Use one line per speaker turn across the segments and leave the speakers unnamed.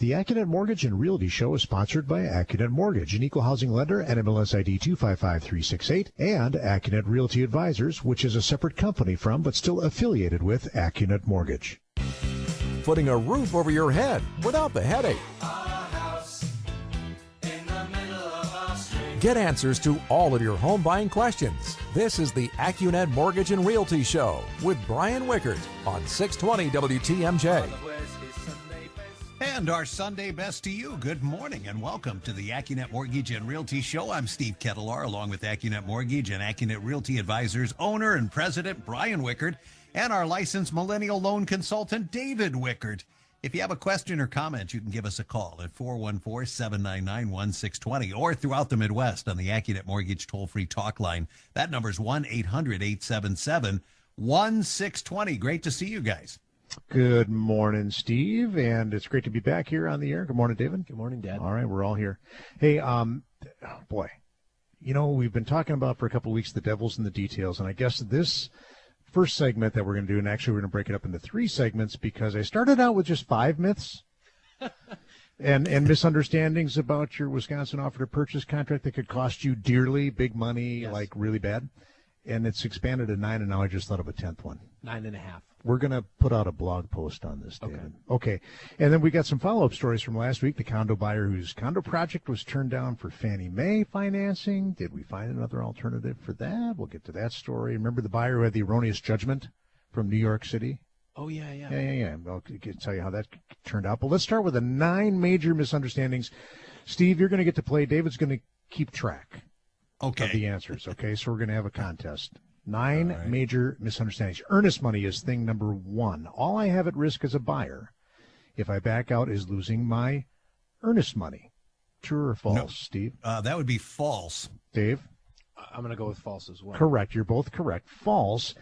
The Accunet Mortgage and Realty Show is sponsored by Accunet Mortgage, an equal housing lender, NMLS ID 255368, and Accunet Realty Advisors, which is a separate company from but still affiliated with Accunet Mortgage.
Putting a roof over your head without the headache. Get answers to all of your home buying questions. This is the Accunet Mortgage and Realty Show with Brian Wickert on 620 WTMJ.
And our Sunday best to you. Good morning and welcome to the Accunet Mortgage and Realty Show. I'm Steve Kettler, along with Accunet Mortgage and Accunet Realty Advisors owner and president Brian Wickert, and our licensed millennial loan consultant David Wickert. If you have a question or comment, you can give us a call at 414-799-1620 or throughout the Midwest on the Accunet Mortgage toll-free talk line. That number is 1-800-877-1620. Great to see you guys.
Good morning, Steve, and it's great to be back here on the air. Good morning, David.
Good morning, Dad.
All right, we're all here. Hey, boy, you know, we've been talking about for a couple of weeks the devil's in the details, and I guess this first segment that we're going to do, and actually we're going to break it up into 3 segments because I started out with just 5 myths and misunderstandings about your Wisconsin offer to purchase contract that could cost you dearly, big money,
yes,
like really bad, and it's expanded to 9, and now I just thought of a 10th one.
9.5.
We're going to put out a blog post on this, David. Okay. And then we got some follow-up stories from last week. The condo buyer whose condo project was turned down for Fannie Mae financing. Did we find another alternative for that? We'll get to that story. Remember the buyer who had the erroneous judgment from New York City?
Oh, yeah.
Yeah. I'll tell you how that turned out. But let's start with the 9 major misunderstandings. Steve, you're going to get to play. David's going to keep track of the answers, okay? So we're going to have a contest. 9 major misunderstandings. Earnest money is thing number 1. All I have at risk as a buyer, if I back out, is losing my earnest money. True or false,
No.
Steve?
That would be false.
Dave?
I'm going to go with false as well.
Correct. You're both correct. False.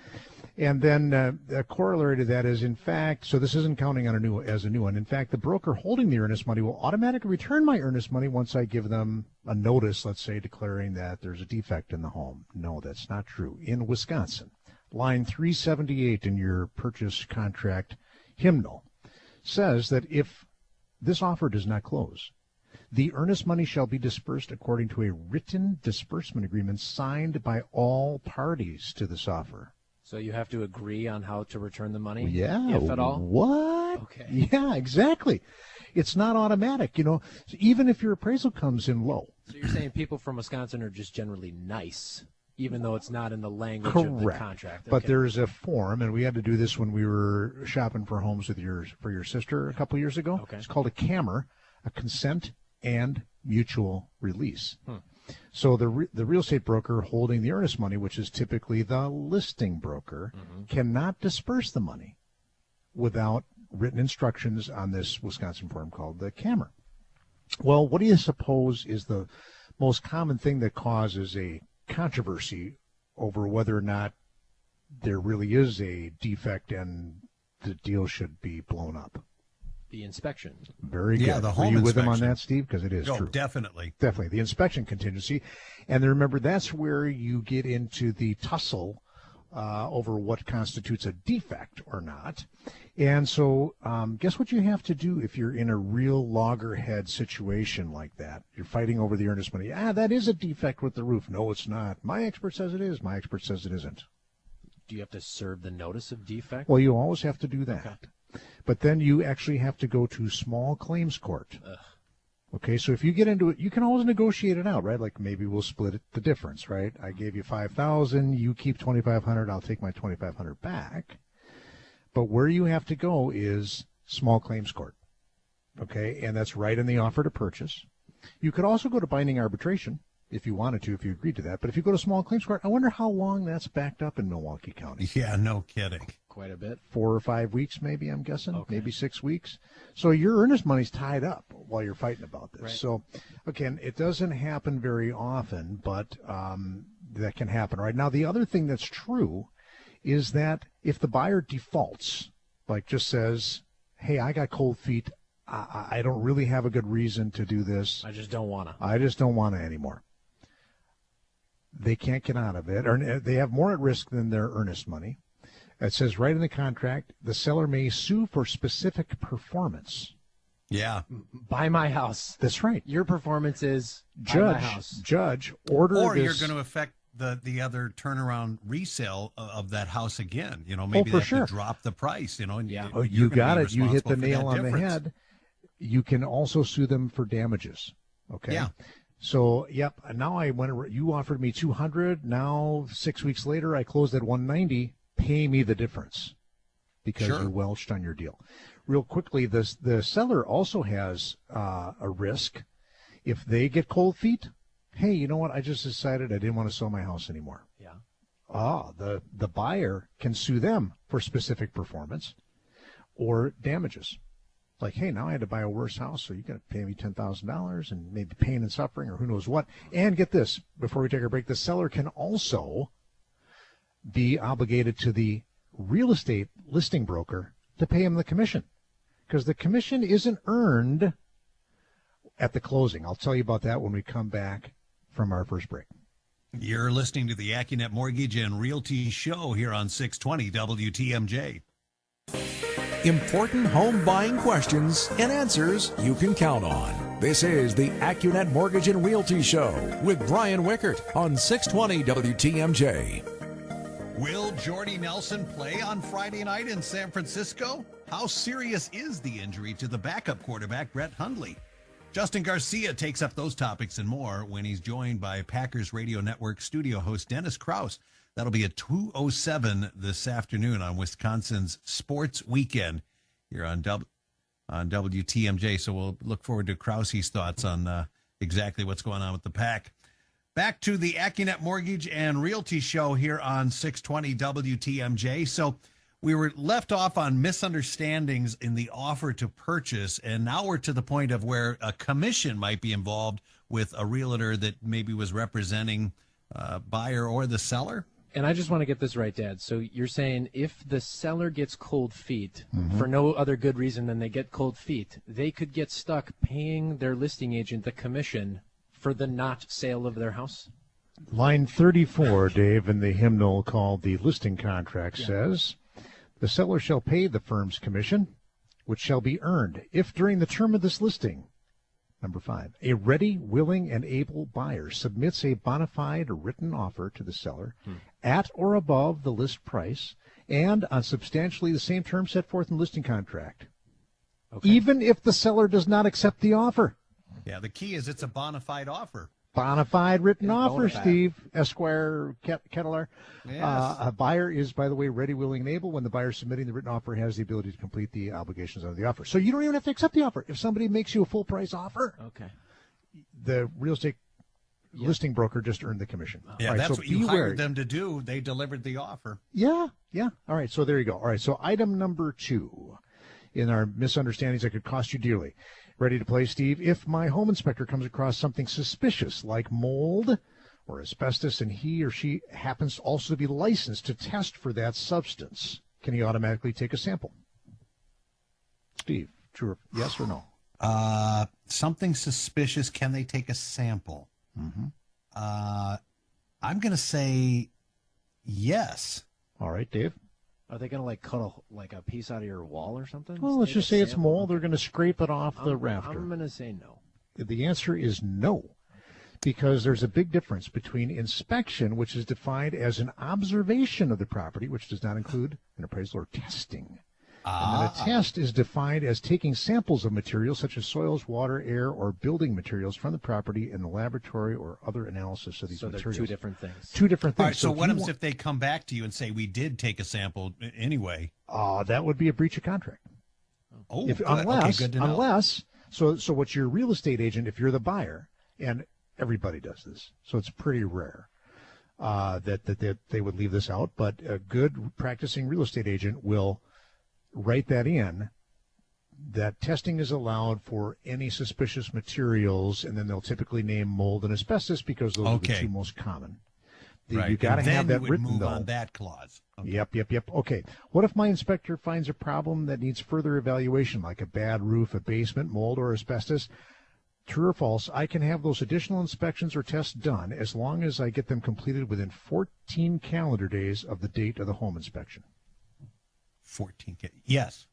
And then a corollary to that is, in fact, so this isn't counting on a new one. In fact, the broker holding the earnest money will automatically return my earnest money once I give them a notice, let's say, declaring that there's a defect in the home. No, that's not true. In Wisconsin, line 378 in your purchase contract hymnal says that if this offer does not close, the earnest money shall be dispersed according to a written disbursement agreement signed by all parties to this offer.
So you have to agree on how to return the money?
Yeah.
If at all?
What?
Okay.
Yeah, exactly. It's not automatic, you know. So even if your appraisal comes in low.
So you're saying people from Wisconsin are just generally nice, even though it's not in the language of the contract?
But there's a form, and we had to do this when we were shopping for homes with for your sister a couple years ago.
Okay.
It's called a CAMR, a consent and mutual release. So the real estate broker holding the earnest money, which is typically the listing broker, cannot disperse the money without written instructions on this Wisconsin form called the CAMR. Well, what do you suppose is the most common thing that causes a controversy over whether or not there really is a defect and the deal should be blown up?
The inspection.
Very good.
Yeah, the home
Are you with
inspection.
him on that, Steve? Because it is true.
Definitely.
Definitely. The inspection contingency. And then remember, that's where you get into the tussle over what constitutes a defect or not. And so guess what you have to do if you're in a real loggerhead situation like that? You're fighting over the earnest money. That is a defect with the roof. No, it's not. My expert says it is. My expert says it isn't.
Do you have to serve the notice of defect?
Well, you always have to do that.
Okay.
But then you actually have to go to small claims court. Okay, so if you get into it, you can always negotiate it out, right? Like maybe we'll split the difference, right? I gave you $5,000, you keep $2,500, I'll take my $2,500 back. But where you have to go is small claims court. Okay, and that's right in the offer to purchase. You could also go to binding arbitration if you wanted to, if you agreed to that. But if you go to small claims court, I wonder how long that's backed up in Milwaukee County.
Yeah, no kidding.
Quite a bit.
4 or 5 weeks, maybe, I'm guessing.
Okay.
Maybe 6 weeks. So your earnest money's tied up while you're fighting about this.
Right.
So, again, it doesn't happen very often, but that can happen. Right now, the other thing that's true is that if the buyer defaults, like just says, hey, I got cold feet, I don't really have a good reason to do this.
I just don't want to.
I just don't want to anymore. They can't get out of it, or they have more at risk than their earnest money. It says right in the contract, the seller may sue for specific performance.
Yeah.
Buy my house.
That's right.
Your performance is buy my house.
Judge, order
Or
this.
you're going to affect the other turnaround resale of that house again. Maybe
for
they have
sure.
to drop the price. And
Yeah.
Oh,
you're
you
gonna
got
be
it. You hit the
responsible for
nail
that
on the
difference.
head. You can also sue them for damages. Okay.
Yeah.
So, yep. Now you offered me 200. Now 6 weeks later, I closed at 190. Pay me the difference because
Sure.
you welched on your deal. Real quickly, the seller also has a risk if they get cold feet. Hey, you know what? I just decided I didn't want to sell my house anymore.
Yeah.
The buyer can sue them for specific performance or damages. Like, hey, now I had to buy a worse house, so you got to pay me $10,000 and maybe pain and suffering or who knows what. And get this, before we take our break, the seller can also be obligated to the real estate listing broker to pay him the commission because the commission isn't earned at the closing. I'll tell you about that when we come back from our first break.
You're listening to the Accunet Mortgage and Realty Show here on 620 WTMJ.
Important home buying questions and answers you can count on. This is the Accunet Mortgage and Realty Show with Brian Wickert on 620 WTMJ.
Will Jordy Nelson play on Friday night in San Francisco? How serious is the injury to the backup quarterback, Brett Hundley? Justin Garcia takes up those topics and more when he's joined by Packers Radio Network studio host Dennis Krause. That'll be at 2:07 this afternoon on Wisconsin's Sports Weekend here on WTMJ. So we'll look forward to Krause's thoughts on exactly what's going on with the Pack. Back to the Accunet Mortgage and Realty Show here on 620 WTMJ. So we were left off on misunderstandings in the offer to purchase, and now we're to the point of where a commission might be involved with a realtor that maybe was representing buyer or the seller.
And I just want to get this right, Dad. So you're saying if the seller gets cold feet for no other good reason than they get cold feet, they could get stuck paying their listing agent the commission for the not sale of their house?
Line 34, Dave, in the hymnal called the listing contract says, the seller shall pay the firm's commission, which shall be earned if during the term of this listing, number 5, a ready, willing, and able buyer submits a bona fide written offer to the seller at or above the list price and on substantially the same terms set forth in the listing contract, even if the seller does not accept the offer.
Yeah, the key is it's a bona fide offer.
Bona fide written offer,
fide.
Steve, Esquire, Kettler.
Yes.
A buyer is, by the way, ready, willing, and able when the buyer submitting the written offer has the ability to complete the obligations of the offer. So you don't even have to accept the offer. If somebody makes you a full price offer,
Okay.
the real estate listing broker just earned the commission.
Yeah,
All right,
that's
so
what you
beware.
hired them to do. They delivered the offer.
Yeah. All right, so there you go. All right, so item number 2 in our misunderstandings that could cost you dearly. Ready to play, Steve? If my home inspector comes across something suspicious like mold or asbestos and he or she happens also to be licensed to test for that substance, can he automatically take a sample? Steve, true, yes or no?
Something suspicious. Can they take a sample? I'm going to say yes.
All right, Dave?
Are they going to cut a piece out of your wall or something?
Well, let's
Take
just
a
say it's
sample?
mold. They're going to scrape it off the rafter.
I'm going to say no.
The answer is no, because there's a big difference between inspection, which is defined as an observation of the property, which does not include an appraisal or testing. And then a test is defined as taking samples of materials such as soils, water, air, or building materials from the property in the laboratory or other analysis of these
So they're
materials.
two different things.
Two different
All
things.
right, so what
you
happens if they come back to you and say, we did take a sample anyway?
that would be a breach of contract.
Oh,
If,
good.
unless,
Okay, good to know.
unless, so what's your real estate agent, if you're the buyer, and everybody does this, so it's pretty rare that they would leave this out, but a good practicing real estate agent will write that in, that testing is allowed for any suspicious materials, and then they'll typically name mold and asbestos because those are the two most common.
Right.
You got to
And then
have that
you would
written,
move
though.
on that clause. Okay.
Yep. Okay. What if my inspector finds a problem that needs further evaluation, like a bad roof, a basement, mold, or asbestos? True or false, I can have those additional inspections or tests done as long as I get them completed within 14 calendar days of the date of the home inspection.
14K. Yes.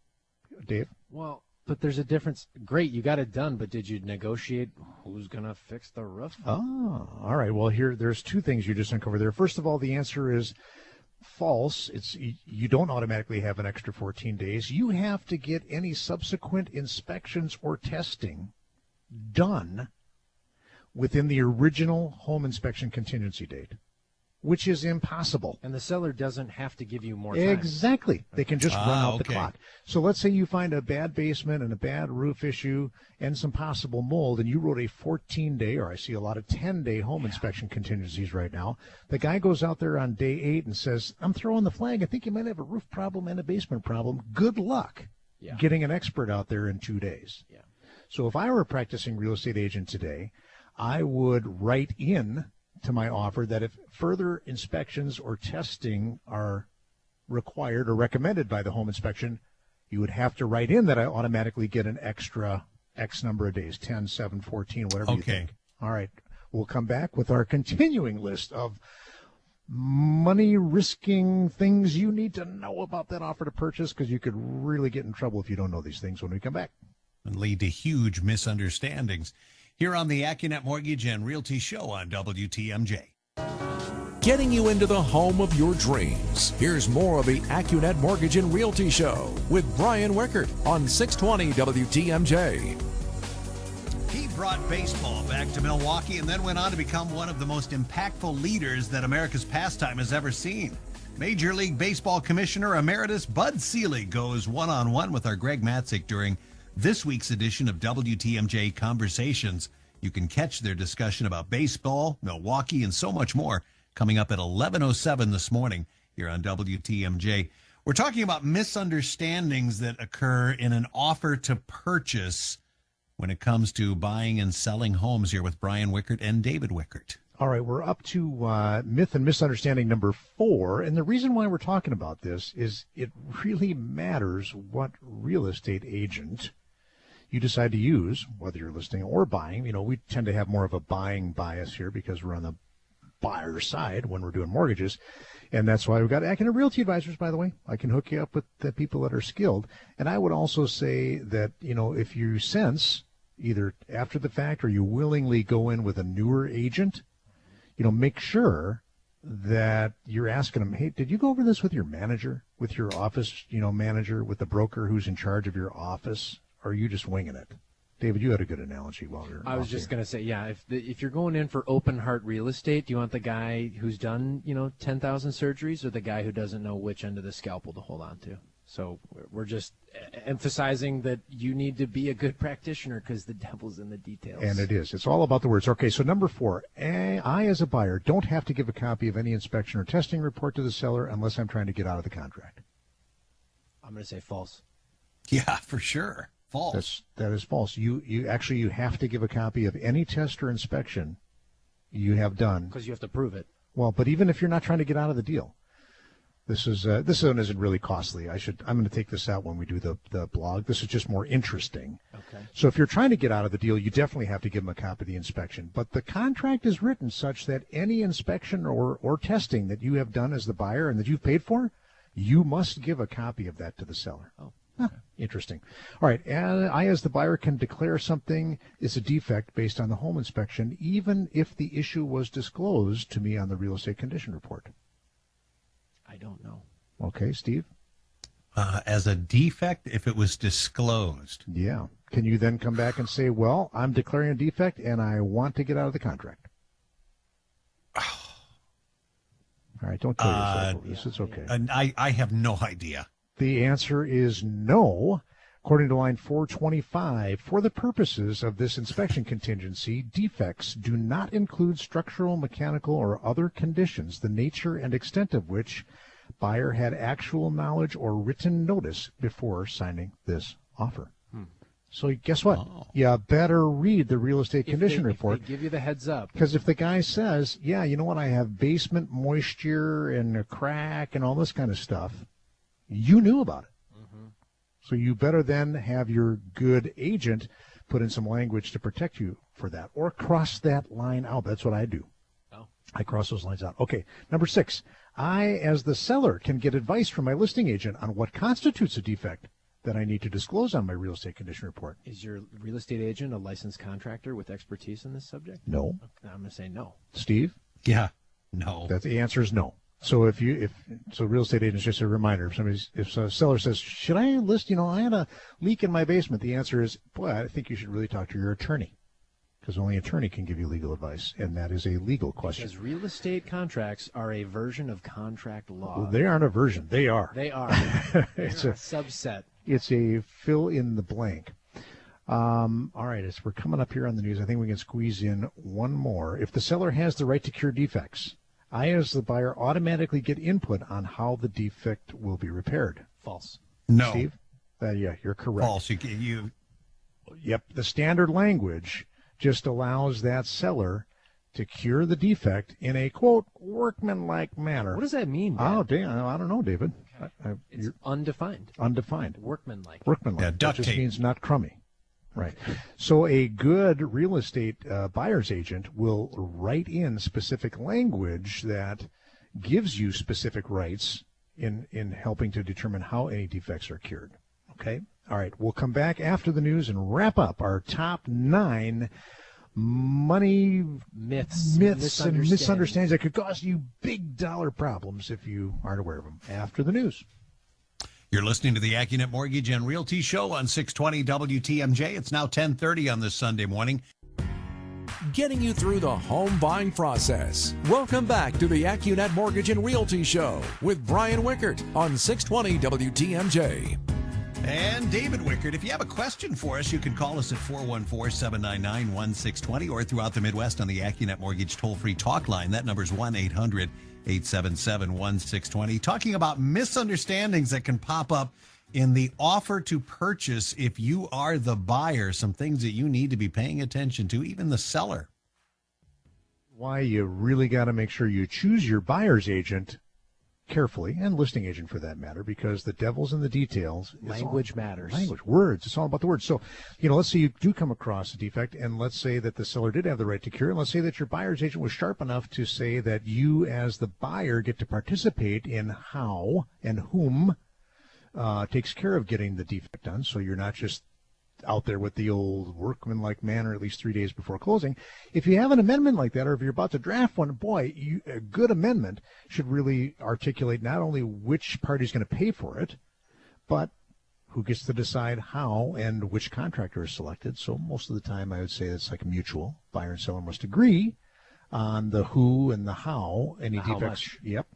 Dave?
Well, But there's a difference. Great, you got it done, but did you negotiate who's going to fix the roof?
Oh, all right. Well, there's two things you just uncovered there. First of all, the answer is false. You don't automatically have an extra 14 days. You have to get any subsequent inspections or testing done within the original home inspection contingency date, which is impossible.
And the seller doesn't have to give you more time.
Exactly. They can just run out the
okay.
clock. So let's say you find a bad basement and a bad roof issue and some possible mold, and you wrote a 14-day, or I see a lot of 10-day home inspection contingencies right now. The guy goes out there on day 8 and says, I'm throwing the flag. I think you might have a roof problem and a basement problem. Good luck getting an expert out there in 2 days.
Yeah.
So if I were a practicing real estate agent today, I would write in to my offer that if further inspections or testing are required or recommended by the home inspection, you would have to write in that I automatically get an extra X number of days, 10, 7, 14, whatever you think. All right. We'll come back with our continuing list of money-risking things you need to know about that offer to purchase, because you could really get in trouble if you don't know these things when we come back.
And lead to huge misunderstandings. Here on the Accunet Mortgage and Realty Show on WTMJ.
Getting you into the home of your dreams. Here's more of the Accunet Mortgage and Realty Show with Brian Wickert on 620 WTMJ.
He brought baseball back to Milwaukee and then went on to become one of the most impactful leaders that America's pastime has ever seen. Major League Baseball Commissioner Emeritus Bud Selig goes one-on-one with our Greg Matzik during this week's edition of WTMJ Conversations. You can catch their discussion about baseball, Milwaukee, and so much more coming up at 11:07 this morning here on WTMJ. We're talking about misunderstandings that occur in an offer to purchase when it comes to buying and selling homes here with Brian Wickert and David Wickert.
All right, we're up to myth and misunderstanding number 4. And the reason why we're talking about this is it really matters what real estate agent you decide to use, whether you're listing or buying. You know, we tend to have more of a buying bias here because we're on the buyer side when we're doing mortgages. And that's why we've got Accunet Realty Advisors, by the way. I can hook you up with the people that are skilled. And I would also say that, you know, if you sense either after the fact or you willingly go in with a newer agent, you know, make sure that you're asking them, hey, did you go over this with your manager, with your office, you know, manager, with the broker who's in charge of your office? Or are you just winging it? David, you had a good analogy while we were
I was just going to say, yeah, if you're going in for open heart real estate, do you want the guy who's done, 10,000 surgeries, or the guy who doesn't know which end of the scalpel to hold on to? So we're just emphasizing that you need to be a good practitioner because the devil's in the details.
And it is. It's all about the words. Okay, so number 4, I as a buyer don't have to give a copy of any inspection or testing report to the seller unless I'm trying to get out of the contract.
I'm going to say false.
Yeah, for sure. False.
That is false. You have to give a copy of any test or inspection you have done.
Because you have to prove it.
Well, but even if you're not trying to get out of the deal, this one isn't really costly. I'm going to take this out when we do the blog. This is just more interesting.
Okay.
So if you're trying to get out of the deal, you definitely have to give them a copy of the inspection. But the contract is written such that any inspection or testing that you have done as the buyer and that you've paid for, you must give a copy of that to the seller.
Oh.
Interesting. All right. And I, as the buyer, can declare something is a defect based on the home inspection, even if the issue was disclosed to me on the real estate condition report.
I don't know.
Okay, Steve?
As a defect, if it was disclosed.
Yeah. Can you then come back and say, well, I'm declaring a defect and I want to get out of the contract? All right. Don't kill yourself over this. It's okay.
I have no idea.
The answer is no. According to line 425, for the purposes of this inspection contingency, defects do not include structural, mechanical, or other conditions, the nature and extent of which buyer had actual knowledge or written notice before signing this offer. So guess what? You better read the real estate condition report.
If they give you the heads up.
Because if the guy says, yeah, you know what, I have basement moisture and a crack and all this kind of stuff, you knew about it. So you better then have your good agent put in some language to protect you for that, or cross that line out. That's what I do. I cross those lines out. Okay, number 6, I, as the seller, can get advice from my listing agent on what constitutes a defect that I need to disclose on my real estate condition report?
Is your real estate agent a licensed contractor with expertise in this subject?
No.
I'm going to say no.
Steve?
Yeah. No.
The answer is no. So if real estate agents, just a reminder, if a seller says, should I list, I had a leak in my basement, the answer is, boy, I think you should really talk to your attorney, because only an attorney can give you legal advice, and that is a legal question.
Because real estate contracts are a version of contract law.
Well, they aren't a version. They are.
They are.
It's
a
a
subset.
It's a fill in the blank. All right, as we're coming up here on the news, I think we can squeeze in one more. If the seller has the right to cure defects, I, as the buyer, automatically get input on how the defect will be repaired.
False.
No.
Steve? Yeah, you're correct.
False. You.
Yep, the standard language just allows that seller to cure the defect in a, quote, workmanlike manner.
What does that mean, Dan?
Oh, damn, I don't know, David.
It's undefined.
Undefined.
Workmanlike.
Workmanlike.
Yeah, duct
that just
tape.
means not crummy. Right. So a good real estate buyer's agent will write in specific language that gives you specific rights in helping to determine how any defects are cured. Okay? All right. We'll come back after the news and wrap up our top 9 money
myths
and misunderstandings that could cause you big dollar problems if you aren't aware of them. After the news.
You're listening to the Accunet Mortgage and Realty Show on 620 WTMJ. It's now 10:30 on this Sunday morning.
Getting you through the home buying process. Welcome back to the Accunet Mortgage and Realty Show with Brian Wickert on 620 WTMJ.
And David Wickert, if you have a question for us, you can call us at 414-799-1620 or throughout the Midwest on the Accunet Mortgage toll-free talk line. That number is 1-800-877-1620. Talking about misunderstandings that can pop up in the offer to purchase if you are the buyer, some things that you need to be paying attention to, even the seller.
Why you really got to make sure you choose your buyer's agent carefully, and listing agent for that matter, because the devil's in the details.
Language matters.
Language, words. It's all about the words. So, let's say you do come across a defect, and let's say that the seller did have the right to cure, and let's say that your buyer's agent was sharp enough to say that you, as the buyer, get to participate in how and whom takes care of getting the defect done. So you're not just out there with the old workmanlike manner at least 3 days before closing. If you have an amendment like that, or if you're about to draft one, boy, a good amendment should really articulate not only which party's going to pay for it, but who gets to decide how and which contractor is selected. So most of the time I would say it's like mutual. Buyer and seller must agree on the who and the how any
How
defects.
much.
Yep.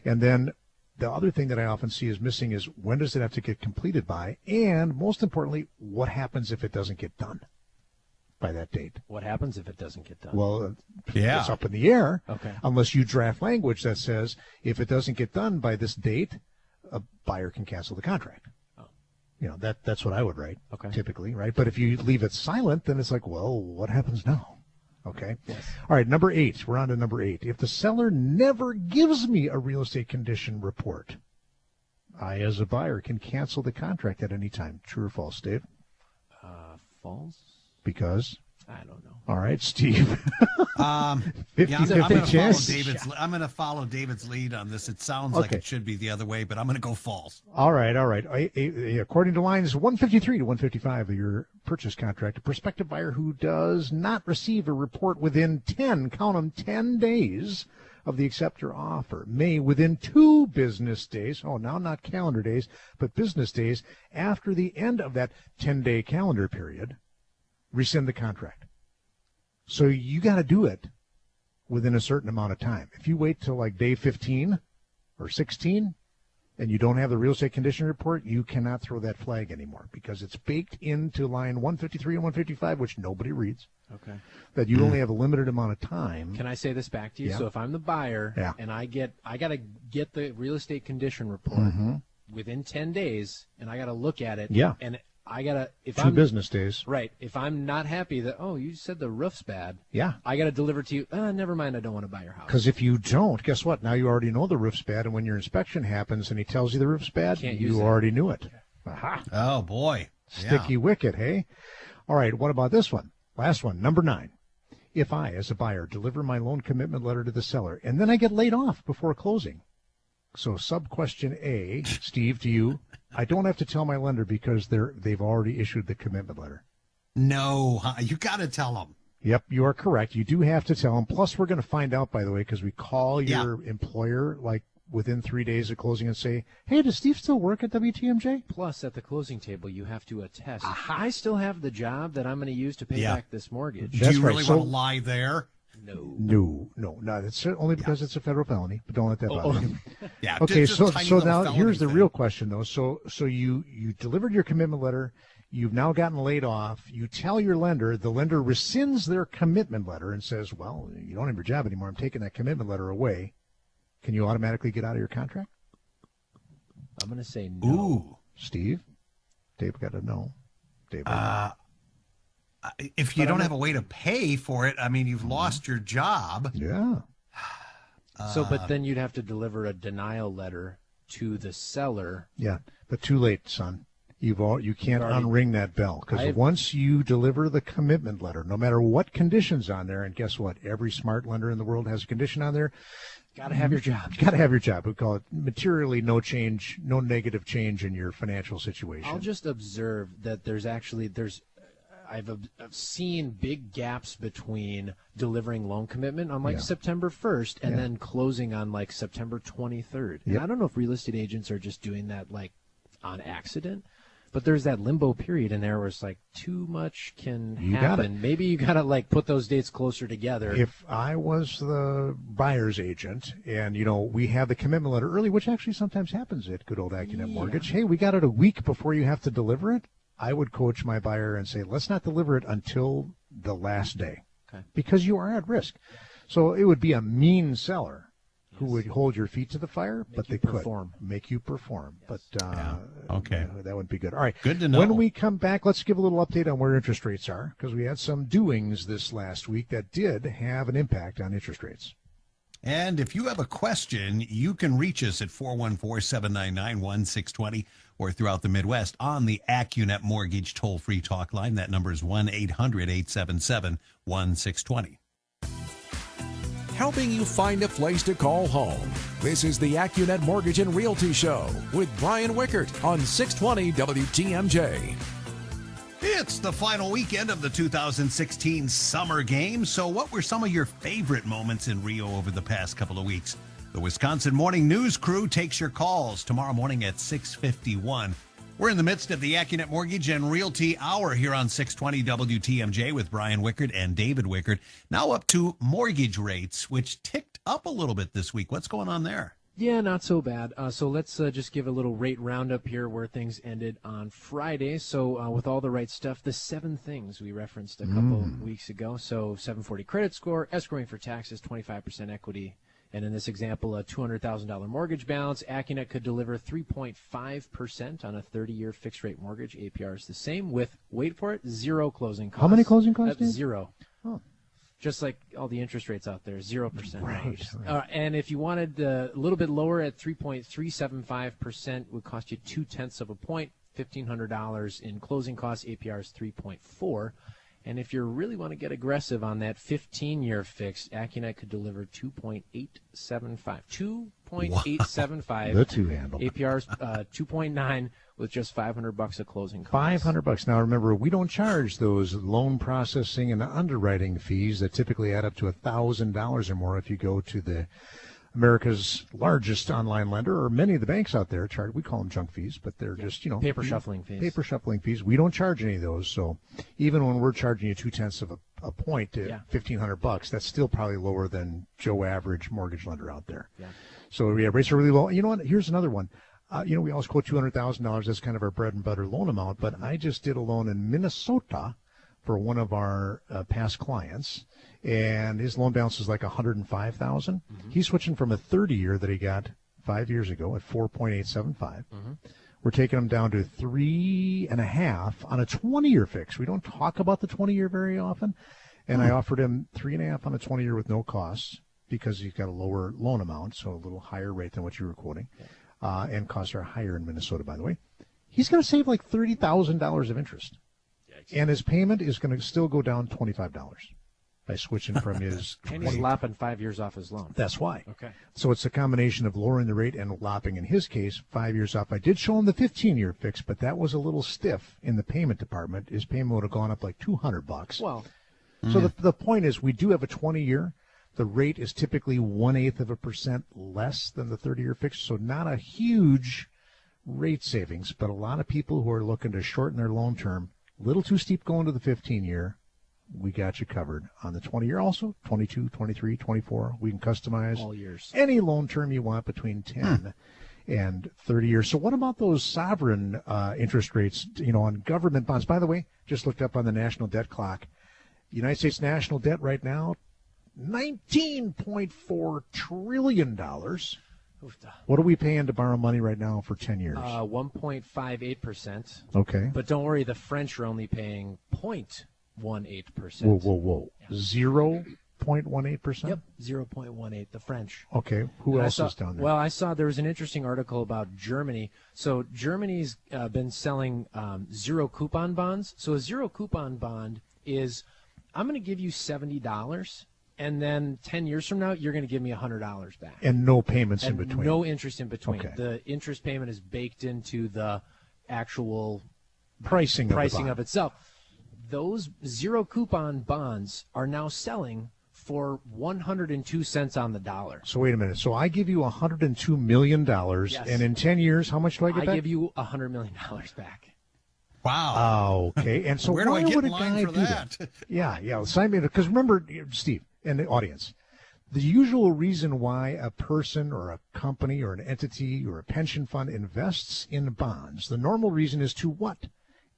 And then the other thing that I often see is missing is when does it have to get completed by? And most importantly, what happens if it doesn't get done by that date?
What happens if it doesn't get done?
Well,
Yeah.
it's up in the air.
Okay.
Unless you draft language that says if it doesn't get done by this date, a buyer can cancel the contract.
Oh.
That's what I would write,
Okay.
typically, right? But if you leave it silent, then it's like, well, what happens now? Okay.
Yes.
All right, number 8. We're on to number 8. If the seller never gives me a real estate condition report, I, as a buyer, can cancel the contract at any time. True or false, Dave?
False?
Because?
I don't know.
All right, Steve.
50-50
chance.
I'm going to follow David's lead on this. It sounds like
Okay.
it should be the other way, but I'm going to go false.
All right. According to lines 153 to 155 of your purchase contract, a prospective buyer who does not receive a report within 10 days of the acceptor offer may, within 2 business days, now not calendar days, but business days, after the end of that 10-day calendar period, rescind the contract. So you got to do it within a certain amount of time. If you wait till like day 15 or 16 and you don't have the real estate condition report, you cannot throw that flag anymore because it's baked into line 153 and 155, which nobody reads,
Okay.
that you only have a limited amount of time.
Can I say this back to you?
Yeah.
So if I'm the buyer
Yeah.
and I got to get the real estate condition report within 10 days and I got to look at it.
Yeah.
And I got to, if
2
I'm
business days.
right, if I'm not happy that, you said the roof's bad,
Yeah.
I got to deliver to you, never mind, I don't want to buy your house.
Because if you don't, guess what? Now you already know the roof's bad, and when your inspection happens and he tells you the roof's bad,
Can't use
you
that.
already knew it. Aha.
Oh, boy.
Sticky wicket, hey? All right, what about this one? Last one, number 9. If I, as a buyer, deliver my loan commitment letter to the seller, and then I get laid off before closing, So sub-question A, Steve, to you, I don't have to tell my lender because they've already issued the commitment letter.
No, you got to tell them.
Yep, you are correct. You do have to tell them. Plus, we're going to find out, by the way, because we call your employer like within 3 days of closing and say, hey, does Steve still work at WTMJ?
Plus, at the closing table, you have to attest. I still have the job that I'm going to use to pay back this mortgage.
Do you really want to lie there?
No. It's only because it's a federal felony, but don't let that bother you.
Yeah.
Okay, so now here's the real question, though. So you delivered your commitment letter. You've now gotten laid off. You tell your lender. The lender rescinds their commitment letter and says, well, you don't have your job anymore. I'm taking that commitment letter away. Can you automatically get out of your contract?
I'm going to say no.
Ooh.
Steve? Dave got to know. Dave.
If you don't have a way to pay for it, I mean, you've lost your job.
Yeah.
But then you'd have to deliver a denial letter to the seller.
Yeah, but too late, son. You can't unring that bell, because once you deliver the commitment letter, no matter what conditions on there, and guess what? Every smart lender in the world has a condition on there.
Got to have your job.
Got to have your job. We call it materially no change, no negative change in your financial situation.
I'll just observe that I've seen big gaps between delivering loan commitment on September 1st and then closing on September 23rd. And I don't know if real estate agents are just doing that on accident, but there's that limbo period in there where it's too much can happen. Maybe you got to put those dates closer together.
If I was the buyer's agent and, we have the commitment letter early, which actually sometimes happens at good old Accunet Mortgage. Hey, we got it a week before you have to deliver it. I would coach my buyer and say, let's not deliver it until the last day, because you are at risk. So it would be a mean seller who would hold your feet to the fire, but they could make you perform. Yes. But that would be good. All right,
good to know.
When we come back, let's give a little update on where interest rates are, because we had some doings this last week that did have an impact on interest rates.
And if you have a question, you can reach us at 414-799-1620 or throughout the Midwest on the Accunet Mortgage toll-free talk line. That number is 1-800-877-1620.
Helping you find a place to call home. This is the Accunet Mortgage and Realty Show with Brian Wickert on 620 WTMJ.
It's the final weekend of the 2016 Summer Games. So what were some of your favorite moments in Rio over the past couple of weeks? The Wisconsin Morning News crew takes your calls tomorrow morning at 6:51. We're in the midst of the Accunet Mortgage and Realty Hour here on 620 WTMJ with Brian Wickert and David Wickert. Now up to mortgage rates, which ticked up a little bit this week. What's going on there?
Yeah, not so bad. So let's just give a little rate roundup here where things ended on Friday. So with all the right stuff, the 7 things we referenced a couple weeks ago. So 740 credit score, escrowing for taxes, 25% equity. And in this example, a $200,000 mortgage balance, Accunet could deliver 3.5% on a 30-year fixed-rate mortgage. APR is the same with, wait for it, 0 closing costs.
How many closing costs?
0.
Oh.
Just like all the interest rates out there, 0%.
Right.
And if you wanted a little bit lower at 3.375%, would cost you 0.2 of a point, $1,500 in closing costs. APR is 3.4. And if you really want to get aggressive on that 15-year fixed, Accunet could deliver 2.875. 2.875.
The two-handle.
APR is 2.9 with just $500 of closing costs.
$500. Now remember, we don't charge those loan processing and underwriting fees that typically add up to $1,000 or more if you go to the America's largest online lender, or many of the banks out there charge. We call them junk fees, but they're just
paper shuffling fees.
Paper shuffling fees. We don't charge any of those. So even when we're charging you 0.2 of a point to $1,500, that's still probably lower than Joe average mortgage lender out there. Yeah. So rates are really low. You know what? Here's another one. We always quote $200,000. That's kind of our bread and butter loan amount. But I just did a loan in Minnesota for one of our past clients, and his loan balance is like $105,000. He's switching from a 30-year that he got 5 years ago at 4.875. We're taking him down to 3.5 on a 20-year fix. We don't talk about the 20-year very often, and I offered him 3.5 on a 20-year with no costs because he's got a lower loan amount, so a little higher rate than what you were quoting, and costs are higher in Minnesota, by the way. He's going to save like $30,000 of interest. And his payment is going to still go down $25. by switching from his
And he's
20
lopping 5 years off his loan.
That's why.
Okay.
So it's a combination of lowering the rate and lopping, in his case, 5 years off. I did show him the 15-year fix, but that was a little stiff in the payment department. His payment would have gone up like $200.
Well,
so the point is, we do have a 20-year. The rate is typically 1/8% less than the 30-year fix, so not a huge rate savings, but a lot of people who are looking to shorten their loan term, a little too steep going to the 15-year. We got you covered. On the 20-year also, 22, 23, 24, we can customize
all years.
Any loan term you want between 10 and 30 years. So what about those sovereign interest rates, on government bonds? By the way, just looked up on the national debt clock. United States national debt right now, $19.4 trillion. What are we paying to borrow money right now for 10 years?
1.58%.
Okay.
But don't worry, the French are only paying 0.18%.
Whoa. Yeah. 0.18%?
Yep, 0.18, the French.
Okay. Who else is down there?
Well, I saw there was an interesting article about Germany. So Germany's been selling zero coupon bonds. So a zero coupon bond is, I'm going to give you $70, and then 10 years from now, you're going to give me $100 back.
And no payments in between.
No interest in between.
Okay.
The interest payment is baked into the actual
pricing
of itself. Those zero coupon bonds are now selling for 102 cents on the dollar.
So wait a minute. So I give you $102 million,
yes.
And in 10 years, how much do I get back?
I give you $100 million back.
Wow.
Okay. And so
where do
why
I get
would
in
a
line
guy
for
do
that?
Yeah. Sign me, because remember, Steve, and the audience, the usual reason why a person or a company or an entity or a pension fund invests in bonds, the normal reason is to what?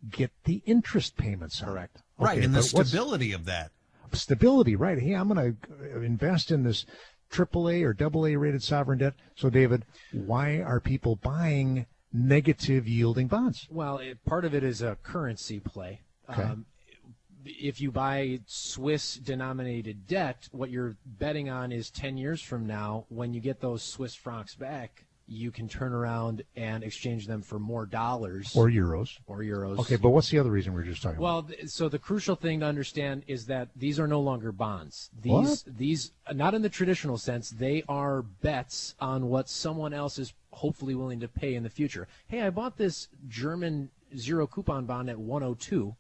Get the interest payments.
Correct.
Okay,
right, and the stability of that.
Stability, right. Hey, I'm going to invest in this AAA or AA rated sovereign debt. So, David, why are people buying negative yielding bonds?
Well, part of it is a currency play.
Okay.
If you buy Swiss denominated debt, what you're betting on is 10 years from now, when you get those Swiss francs back, you can turn around and exchange them for more dollars.
Or euros. Okay, but what's the other reason we were just talking about?
Well, so the crucial thing to understand is that these are no longer bonds.
What?
These, not in the traditional sense, they are bets on what someone else is hopefully willing to pay in the future. Hey, I bought this German zero coupon bond at 102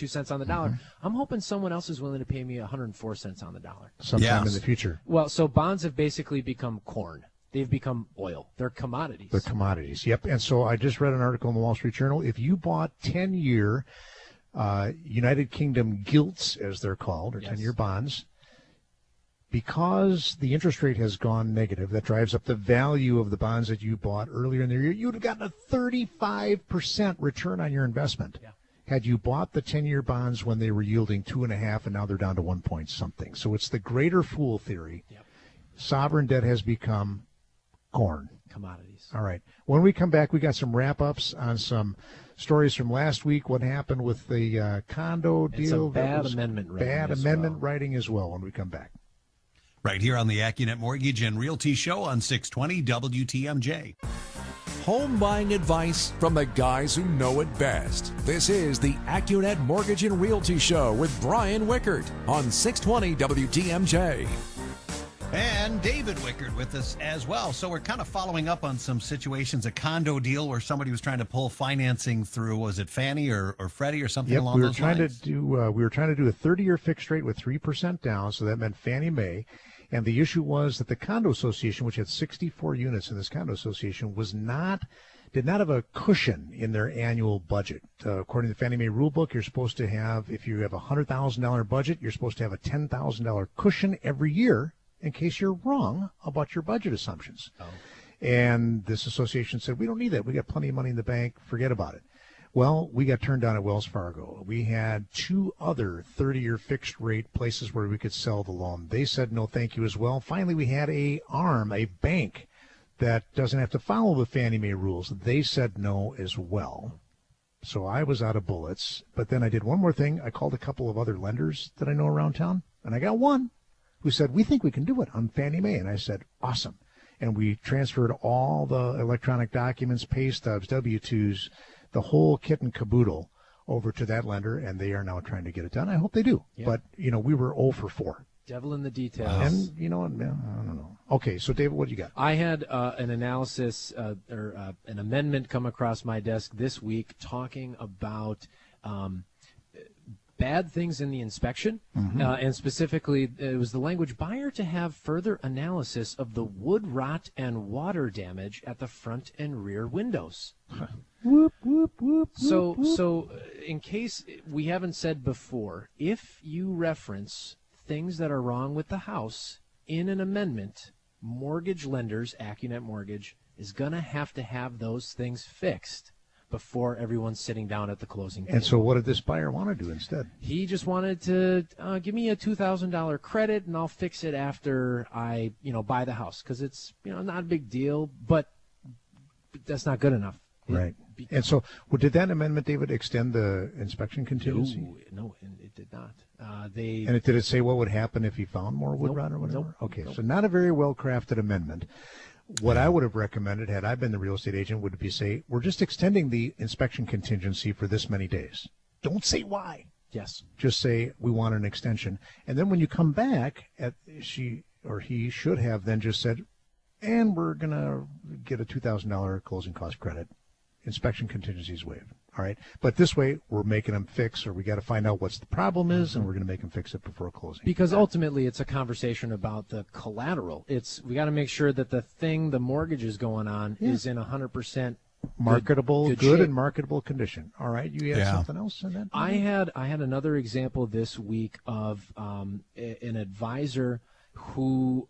cents on the dollar.
Mm-hmm.
I'm hoping someone else is willing to pay me 104 cents on the dollar.
Sometime in the future.
Well, so bonds have basically become corn. They've become oil. They're commodities.
They're commodities, yep. And so I just read an article in the Wall Street Journal. If you bought 10-year United Kingdom gilts, as they're called, or 10-year bonds, because the interest rate has gone negative, that drives up the value of the bonds that you bought earlier in the year, you would have gotten a 35% return on your investment.
Yeah.
Had you bought the 10-year bonds when they were yielding 2.5 and now they're down to 1 point something. So it's the greater fool theory.
Yep.
Sovereign debt has become corn.
Commodities.
All right. When we come back, we got some wrap-ups on some stories from last week, what happened with the condo deal.
And some bad amendment
writing as well when we come back.
Right here on the Accunet Mortgage and Realty Show on 620 WTMJ.
Home buying advice from the guys who know it best. This is the Accunet Mortgage and Realty Show with Brian Wickert on 620 WTMJ.
And David Wickert with us as well. So we're kind of following up on some situations, a condo deal where somebody was trying to pull financing through, was it Fannie or Freddie or something along those lines?
We were trying to do a 30-year fixed rate with 3% down, so that meant Fannie Mae. And the issue was that the condo association, which had 64 units in this condo association, did not have a cushion in their annual budget. According to the Fannie Mae rulebook, you're supposed to have, if you have a $100,000 budget, you're supposed to have a $10,000 cushion every year in case you're wrong about your budget assumptions. Oh. And this association said, we don't need that. We got plenty of money in the bank. Forget about it. Well, we got turned down at Wells Fargo. We had two other 30-year fixed rate places where we could sell the loan. They said no thank you as well. Finally, we had a bank that doesn't have to follow the Fannie Mae rules. They said no as well. So I was out of bullets. But then I did one more thing. I called a couple of other lenders that I know around town, and I got one who said, we think we can do it on Fannie Mae. And I said, awesome. And we transferred all the electronic documents, pay stubs, W-2s, the whole kit and caboodle over to that lender, and they are now trying to get it done. I hope they do.
Yeah.
But, we were 0 for 4.
Devil in the details.
And, I don't know. Okay, so, David, what do you got?
I had an analysis or an amendment come across my desk this week talking about bad things in the inspection, and specifically it was the language buyer to have further analysis of the wood rot and water damage at the front and rear windows.
Whoop, whoop, whoop,
So,
whoop.
so in case we haven't said before, if you reference things that are wrong with the house in an amendment, mortgage lenders, Accunet Mortgage, is going to have those things fixed before everyone's sitting down at the closing table.
And so what did this buyer want to do instead?
He just wanted to give me a $2,000 credit, and I'll fix it after I, buy the house, because it's, not a big deal, but that's not good enough.
Right. And so, did that amendment, David, extend the inspection contingency?
No, it did not.
And did it say what would happen if he found more wood rot or whatever?
Nope.
Okay, so not a very well-crafted amendment. What I would have recommended, had I been the real estate agent, would be say, we're just extending the inspection contingency for this many days. Don't say why.
Yes.
Just say, we want an extension. And then when you come back, she or he should have then just said, and we're going to get a $2,000 closing cost credit. Inspection contingency is waived. All right. But this way, we're making them fix, or we got to find out what's the problem is, and we're going to make them fix it before closing.
Because ultimately, it's a conversation about the collateral. We got to make sure that the mortgage is going on is in 100%
marketable,
good
good
shape.
and marketable condition. All right. You had something else in that?
I had another example this week of an advisor who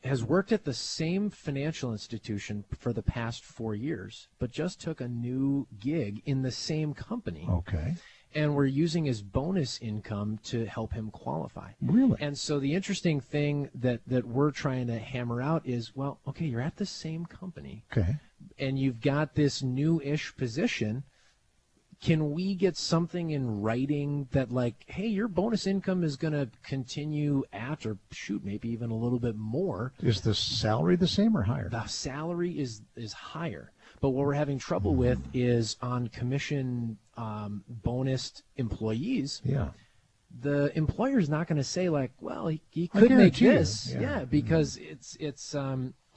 has worked at the same financial institution for the past 4 years, but just took a new gig in the same company.
Okay.
And we're using his bonus income to help him qualify.
Really?
And so the interesting thing that we're trying to hammer out is, well, okay, you're at the same company.
Okay.
And you've got this new-ish position. Can we get something in writing that, like, hey, your bonus income is going to continue at, or shoot, maybe even a little bit more?
Is the salary the same or higher?
The salary is higher. But what we're having trouble with is on commission bonused employees.
Yeah.
The employer's not going to say, like, well, he
I
could make
guarantee you.
this.
Yeah.
Because it's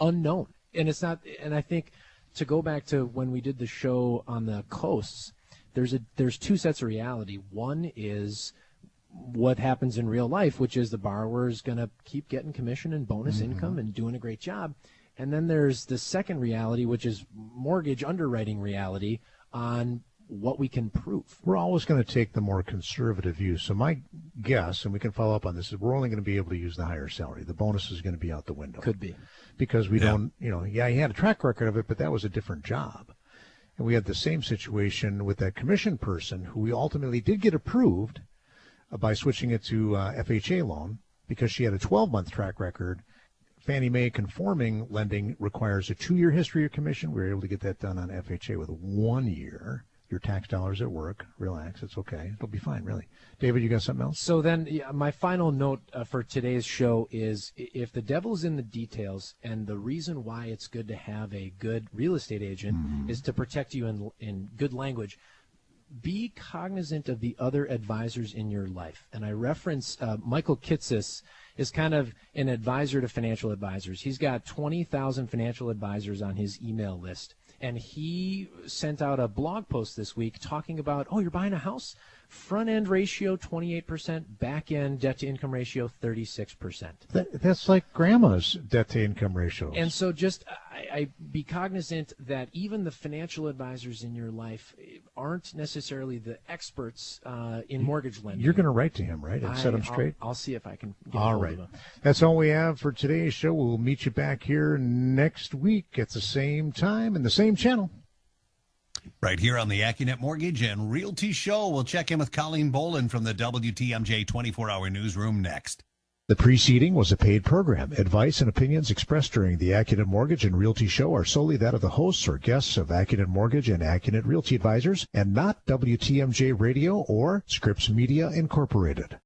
unknown. And it's not. And I think to go back to when we did the show on the coasts, there's two sets of reality. One is what happens in real life, which is the borrower is going to keep getting commission and bonus income and doing a great job. And then there's the second reality, which is mortgage underwriting reality on what we can prove.
We're always going to take the more conservative view. So my guess, and we can follow up on this, is we're only going to be able to use the higher salary. The bonus is going to be out the window.
Could be.
Because we don't, he had a track record of it, but that was a different job. And we had the same situation with that commission person who we ultimately did get approved by switching it to FHA loan because she had a 12-month track record. Fannie Mae conforming lending requires a 2-year history of commission. We were able to get that done on FHA with 1 year. Your tax dollars at work. Relax. It's okay. It'll be fine, really. David, you got something else?
So then my final note for today's show is if the devil's in the details, and the reason why it's good to have a good real estate agent is to protect you in good language, be cognizant of the other advisors in your life. And I reference Michael Kitsis is kind of an advisor to financial advisors. He's got 20,000 financial advisors on his email list. And he sent out a blog post this week talking about, you're buying a house? Front-end ratio, 28%. Back-end debt-to-income ratio, 36%.
That's like grandma's debt-to-income ratio.
And so just I be cognizant that even the financial advisors in your life aren't necessarily the experts in mortgage lending.
You're going to write to him, right, and set him straight?
I'll see if I can get
all
hold
right.
of him.
That's all we have for today's show. We'll meet you back here next week at the same time and the same channel.
Right here on the Accunet Mortgage and Realty Show. We'll check in with Colleen Bolin from the WTMJ 24-hour newsroom next.
The preceding was a paid program. Advice and opinions expressed during the Accunet Mortgage and Realty Show are solely that of the hosts or guests of Accunet Mortgage and Accunet Realty Advisors and not WTMJ Radio or Scripps Media Incorporated.